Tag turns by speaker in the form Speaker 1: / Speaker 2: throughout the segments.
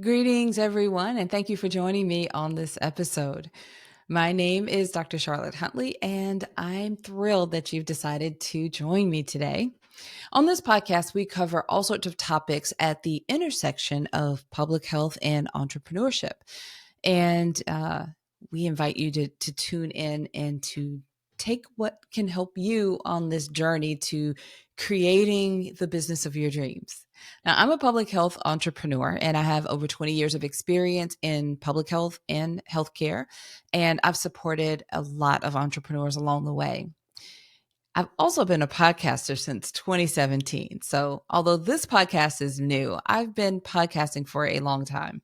Speaker 1: Greetings, everyone, and thank you for joining me on this episode. My name is Dr. Charlotte Huntley, and I'm thrilled that you've decided to join me today. On this podcast, we cover all sorts of topics at the intersection of public health and entrepreneurship. And we invite you to tune in and to take what can help you on this journey to creating the business of your dreams. Now, I'm a public health entrepreneur and I have over 20 years of experience in public health and healthcare. And I've supported a lot of entrepreneurs along the way. I've also been a podcaster since 2017. So, although this podcast is new, I've been podcasting for a long time.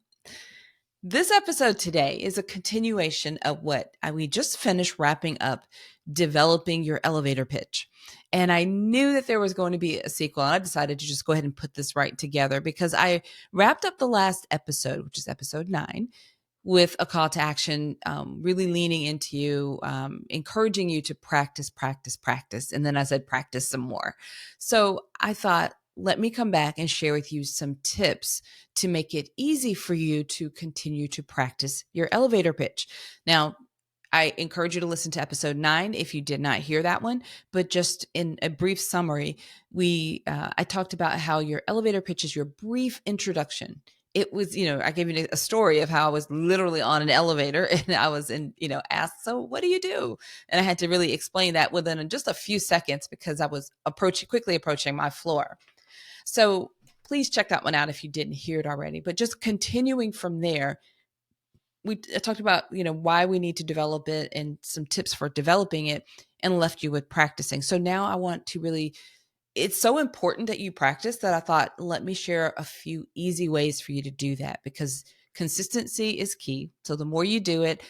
Speaker 1: This episode today is a continuation of what we just finished wrapping up developing your elevator pitch. And I knew that there was going to be a sequel, and I decided to just go ahead and put this right together because I wrapped up the last episode, which is episode 9, with a call to action, really leaning into you, encouraging you to practice, practice, practice. And then I said, practice some more. So I thought, let me come back and share with you some tips to make it easy for you to continue to practice your elevator pitch. Now, I encourage you to listen to episode 9 if you did not hear that one. But just in a brief summary, I talked about how your elevator pitch is your brief introduction. It was, I gave you a story of how I was literally on an elevator and I was asked, so what do you do? And I had to really explain that within just a few seconds because I was quickly approaching my floor. So please check that one out if you didn't hear it already. But just continuing from there, we talked about, why we need to develop it and some tips for developing it and left you with practicing. So now I want to really, it's so important that you practice that I thought, let me share a few easy ways for you to do that because consistency is key. So the more you do it,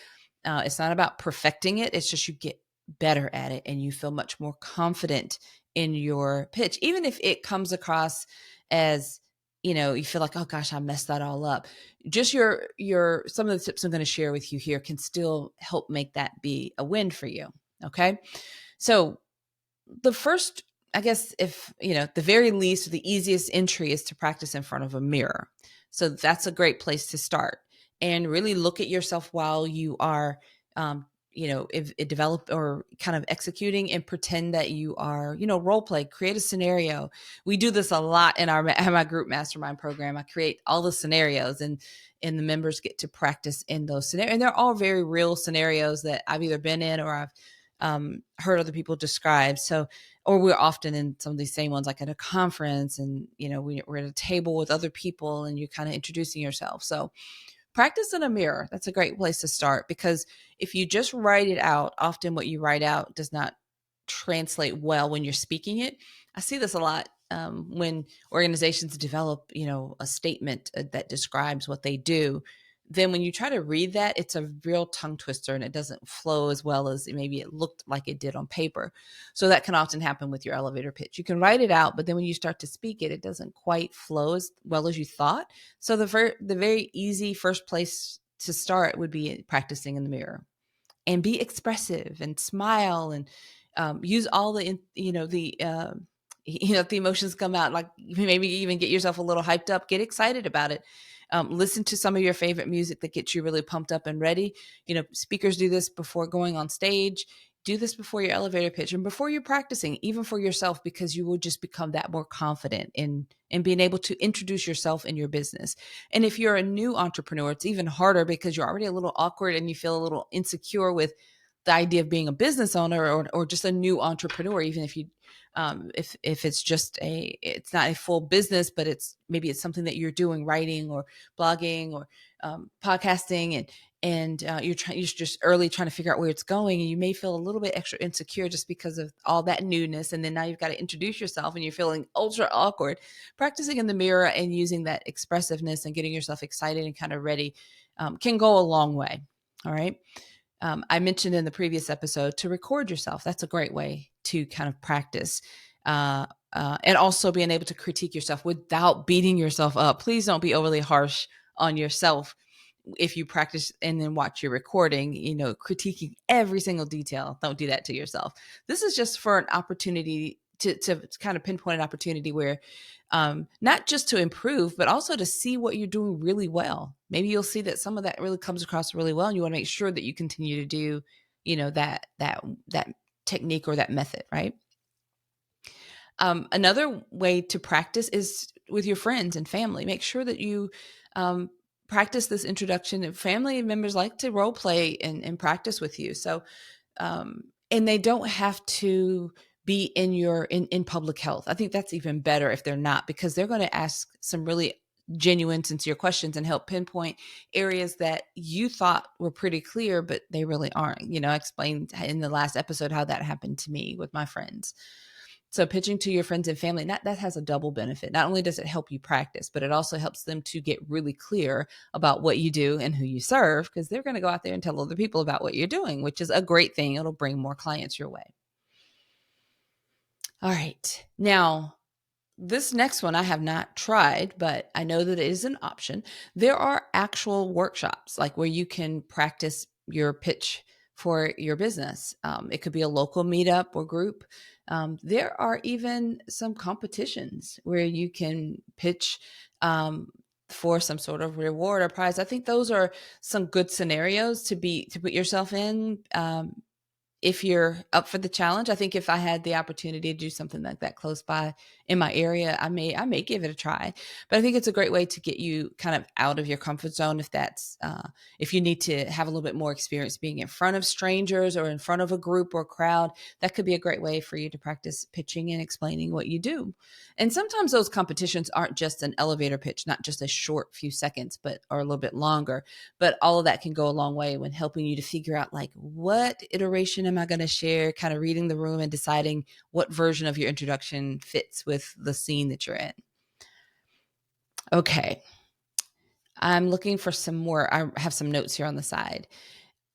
Speaker 1: it's not about perfecting it. It's just you get better at it and you feel much more confident in your pitch, even if it comes across as, you feel like, oh gosh, I messed that all up. Just some of the tips I'm going to share with you here can still help make that be a win for you. Okay. So the first, I guess, if, the very least, the easiest entry is to practice in front of a mirror. So that's a great place to start and really look at yourself while you are, if it develop or kind of executing and pretend that you are, role play, create a scenario. We do this a lot in my group mastermind program. I create all the scenarios and the members get to practice in those scenarios. And they're all very real scenarios that I've either been in or I've heard other people describe. So, or we're often in some of these same ones, like at a conference and, we're at a table with other people and you're kind of introducing yourself. So practice in a mirror. That's a great place to start because if you just write it out, often what you write out does not translate well when you're speaking it. I see this a lot when organizations develop, a statement that describes what they do. Then when you try to read that, it's a real tongue twister and it doesn't flow as well as maybe it looked like it did on paper. So that can often happen with your elevator pitch. You can write it out, but then when you start to speak it, it doesn't quite flow as well as you thought. So the very easy first place to start would be practicing in the mirror and be expressive and smile and use all the, if the emotions come out, like maybe even get yourself a little hyped up, get excited about it. Listen to some of your favorite music that gets you really pumped up and ready. Speakers do this before going on stage. Do this before your elevator pitch and before you're practicing, even for yourself, because you will just become that more confident in being able to introduce yourself in your business. And if you're a new entrepreneur, it's even harder because you're already a little awkward and you feel a little insecure with the idea of being a business owner or just a new entrepreneur, even if you if it's just it's not a full business, but maybe it's something that you're doing, writing or blogging or podcasting, and you're just early trying to figure out where it's going, and you may feel a little bit extra insecure just because of all that newness, and then now you've got to introduce yourself, and you're feeling ultra awkward. Practicing in the mirror and using that expressiveness and getting yourself excited and kind of ready can go a long way. All right. I mentioned in the previous episode to record yourself. That's a great way to kind of practice. And also being able to critique yourself without beating yourself up. Please don't be overly harsh on yourself if you practice and then watch your recording, critiquing every single detail. Don't do that to yourself. This is just for an opportunity to kind of pinpoint an opportunity where not just to improve, but also to see what you're doing really well. Maybe you'll see that some of that really comes across really well, and you want to make sure that you continue to do, that technique or that method, right? Another way to practice is with your friends and family. Make sure that you practice this introduction. Family members like to role play and practice with you. So, and they don't have to be in public health. I think that's even better if they're not, because they're going to ask some really genuine, sincere questions and help pinpoint areas that you thought were pretty clear, but they really aren't. I explained in the last episode how that happened to me with my friends. So pitching to your friends and family, that has a double benefit. Not only does it help you practice, but it also helps them to get really clear about what you do and who you serve, because they're going to go out there and tell other people about what you're doing, which is a great thing. It'll bring more clients your way. All right. Now, this next one I have not tried, but I know that it is an option. There are actual workshops like where you can practice your pitch for your business. It could be a local meetup or group. There are even some competitions where you can pitch for some sort of reward or prize. I think those are some good scenarios to put yourself in. If you're up for the challenge. I think if I had the opportunity to do something like that close by in my area, I may give it a try. But I think it's a great way to get you kind of out of your comfort zone. If you need to have a little bit more experience being in front of strangers or in front of a group or crowd, that could be a great way for you to practice pitching and explaining what you do. And sometimes those competitions aren't just an elevator pitch, not just a short few seconds, or a little bit longer. But all of that can go a long way when helping you to figure out like, what iteration am I going to share, kind of reading the room and deciding what version of your introduction fits with the scene that you're in. Okay. I'm looking for some more. I have some notes here on the side.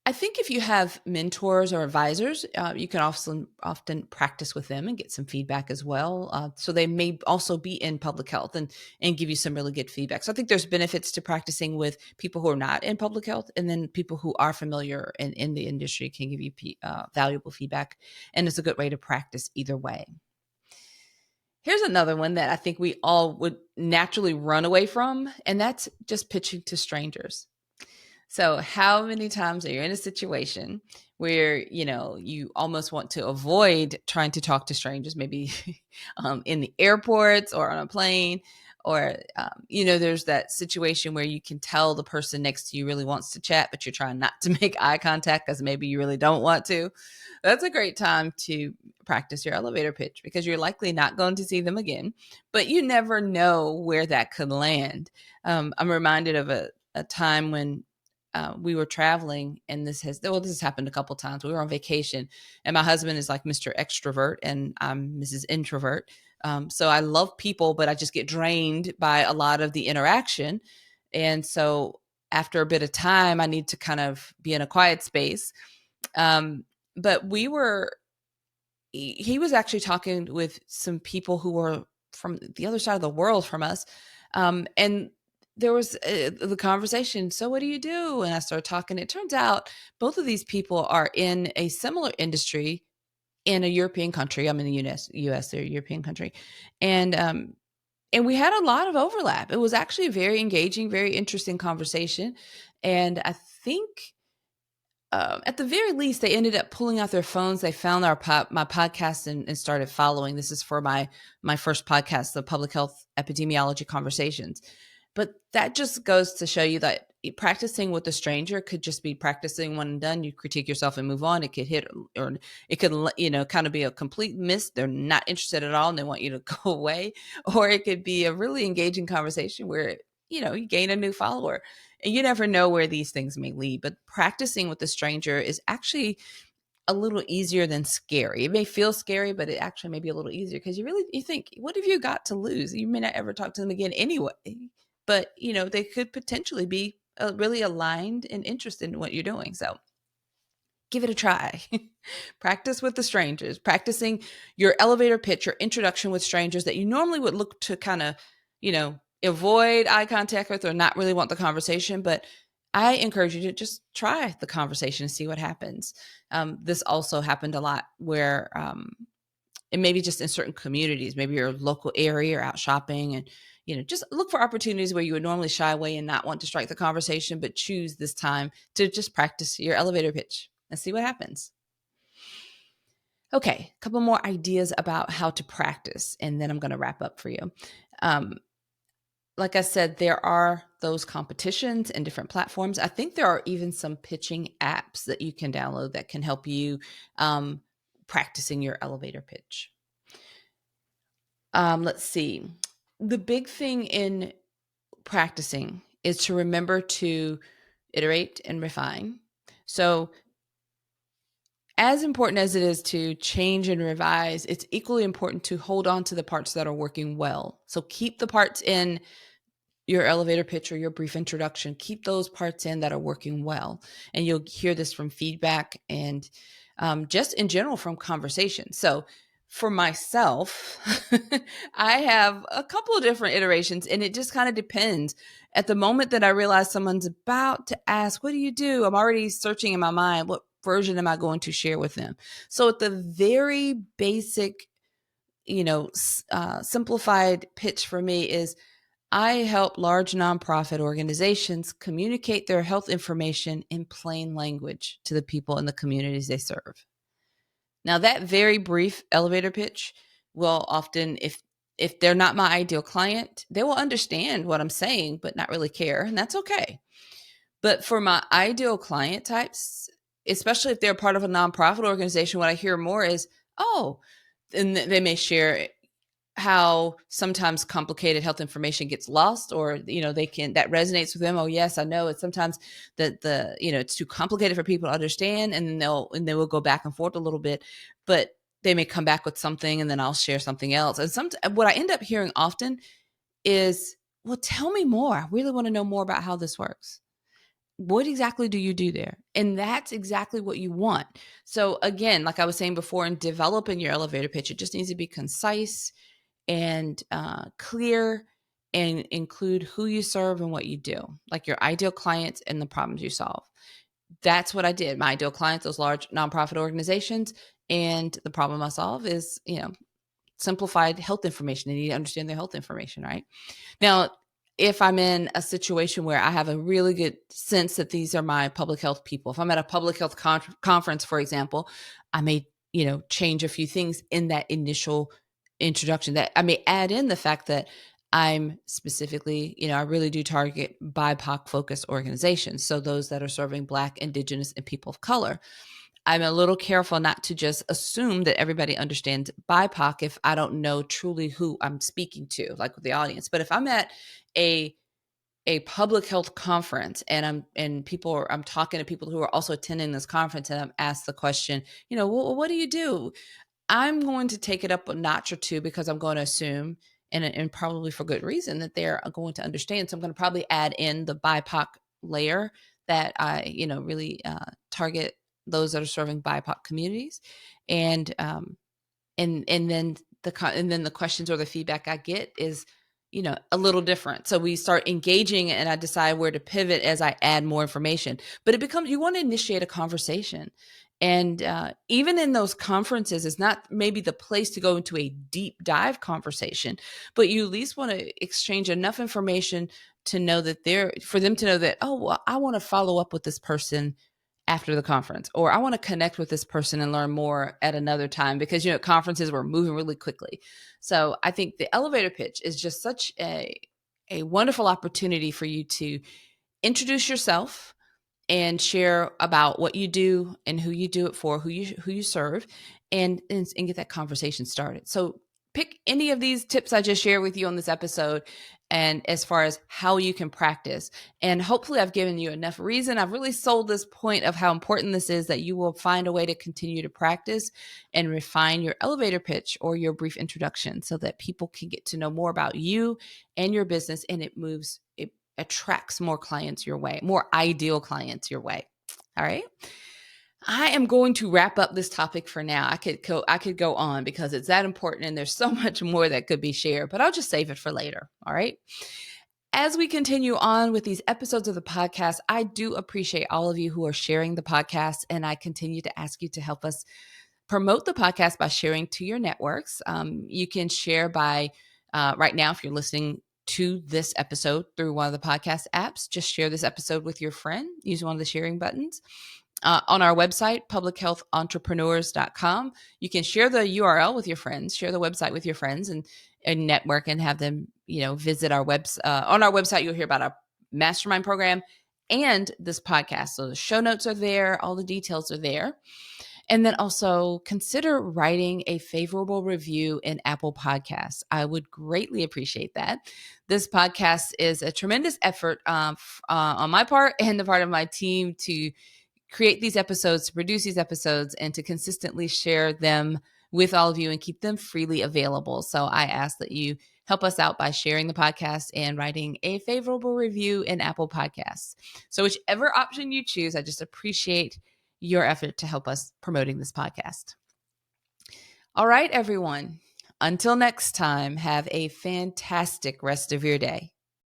Speaker 1: I think if you have mentors or advisors, you can often practice with them and get some feedback as well. So they may also be in public health and give you some really good feedback. So I think there's benefits to practicing with people who are not in public health, and then people who are familiar and in the industry can give you valuable feedback. And it's a good way to practice either way. Here's another one that I think we all would naturally run away from, and that's just pitching to strangers. So how many times are you in a situation where, you almost want to avoid trying to talk to strangers, maybe in the airports or on a plane, or, there's that situation where you can tell the person next to you really wants to chat, but you're trying not to make eye contact because maybe you really don't want to. That's a great time to practice your elevator pitch, because you're likely not going to see them again, but you never know where that could land. I'm reminded of a time when we were traveling, and this has happened a couple times. We were on vacation, and my husband is like Mr. Extrovert, and I'm Mrs. Introvert. So I love people, but I just get drained by a lot of the interaction. And so after a bit of time, I need to kind of be in a quiet space. But he was actually talking with some people who were from the other side of the world from us. And there was the conversation. So what do you do? And I started talking. It turns out both of these people are in a similar industry in a European country. I'm in the US, they're a European country. And we had a lot of overlap. It was actually a very engaging, very interesting conversation. And I think at the very least, they ended up pulling out their phones. They found my podcast and started following. This is for my first podcast, the Public Health Epidemiology Conversations. But that just goes to show you that practicing with a stranger could just be practicing one and done. You critique yourself and move on. It could hit, or it could, kind of be a complete miss. They're not interested at all and they want you to go away. Or it could be a really engaging conversation where, you gain a new follower. And you never know where these things may lead. But practicing with a stranger is actually a little easier than scary. It may feel scary, but it actually may be a little easier, because you think, what have you got to lose? You may not ever talk to them again anyway. But, they could potentially be really aligned and interested in what you're doing. So give it a try. Practice with the strangers, practicing your elevator pitch, your introduction with strangers that you normally would look to kind of, avoid eye contact with or not really want the conversation. But I encourage you to just try the conversation and see what happens. This also happened a lot where and maybe just in certain communities, maybe your local area or out shopping, and just look for opportunities where you would normally shy away and not want to strike the conversation, but choose this time to just practice your elevator pitch and see what happens. Okay, a couple more ideas about how to practice, and then I'm going to wrap up for you. Um, like I said, there are those competitions and different platforms. I think there are even some pitching apps that you can download that can help you practicing your elevator pitch. Let's see. The big thing in practicing is to remember to iterate and refine. So, as important as it is to change and revise, it's equally important to hold on to the parts that are working well. So, keep the parts in your elevator pitch or your brief introduction, keep those parts in that are working well. And you'll hear this from feedback and just in general from conversation. So for myself, I have a couple of different iterations, and it just kind of depends. At the moment that I realize someone's about to ask, what do you do? I'm already searching in my mind, what version am I going to share with them? So at the very basic, simplified pitch for me is, I help large nonprofit organizations communicate their health information in plain language to the people in the communities they serve. Now, that very brief elevator pitch will often, if they're not my ideal client, they will understand what I'm saying, but not really care, and that's okay. But for my ideal client types, especially if they're part of a nonprofit organization, what I hear more is, oh, and they may share how sometimes complicated health information gets lost, or that resonates with them. Oh yes, I know it's sometimes that it's too complicated for people to understand, and then they will go back and forth a little bit, but they may come back with something and then I'll share something else. And what I end up hearing often is, well, tell me more, I really want to know more about how this works. What exactly do you do there? And that's exactly what you want. So again, like I was saying before, in developing your elevator pitch, it just needs to be concise and clear, and include who you serve and what you do, like your ideal clients and the problems you solve. That's what I did. My ideal clients, those large nonprofit organizations, and the problem I solve is, simplified health information. They need to understand their health information, right? Now, if I'm in a situation where I have a really good sense that these are my public health people, if I'm at a public health conference, for example, I may, change a few things in that initial introduction. That I may add in the fact that I'm specifically, I really do target BIPOC focused organizations. So those that are serving Black, Indigenous, and people of color. I'm a little careful not to just assume that everybody understands BIPOC if I don't know truly who I'm speaking to, like with the audience. But if I'm at a public health conference and I'm talking to people who are also attending this conference, and I'm asked the question, well, what do you do? I'm going to take it up a notch or two, because I'm going to assume, and probably for good reason, that they're going to understand. So I'm going to probably add in the BIPOC layer, that I, really target those that are serving BIPOC communities, and then the questions or the feedback I get is, a little different. So we start engaging, and I decide where to pivot as I add more information. But you want to initiate a conversation. And even in those conferences, it's not maybe the place to go into a deep dive conversation, but you at least want to exchange enough information to know that for them to know that, oh, well, I want to follow up with this person after the conference, or I want to connect with this person and learn more at another time, because conferences were moving really quickly. So I think the elevator pitch is just such a wonderful opportunity for you to introduce yourself and share about what you do and who you do it for, who you serve, and get that conversation started. So pick any of these tips I just shared with you on this episode, and as far as how you can practice. And hopefully I've given you enough reason. I've really sold this point of how important this is, that you will find a way to continue to practice and refine your elevator pitch or your brief introduction, so that people can get to know more about you and your business, and it attracts more clients your way, more ideal clients your way. All right. I am going to wrap up this topic for now. I could go on, because it's that important, and there's so much more that could be shared, but I'll just save it for later. All right. As we continue on with these episodes of the podcast, I do appreciate all of you who are sharing the podcast, and I continue to ask you to help us promote the podcast by sharing to your networks. You can share by, right now, if you're listening to this episode through one of the podcast apps, just share this episode with your friend. Use one of the sharing buttons. On our website, publichealthentrepreneurs.com, you can share the URL with your friends, share the website with your friends, and network and have them, visit our website. On our website, you'll hear about our mastermind program and this podcast. So the show notes are there, all the details are there. And then also consider writing a favorable review in Apple Podcasts. I would greatly appreciate that. This podcast is a tremendous effort on my part and the part of my team to create these episodes, to produce these episodes, and to consistently share them with all of you and keep them freely available. So I ask that you help us out by sharing the podcast and writing a favorable review in Apple Podcasts. So whichever option you choose, I just appreciate your effort to help us promoting this podcast. All right, everyone. Until next time, have a fantastic rest of your day.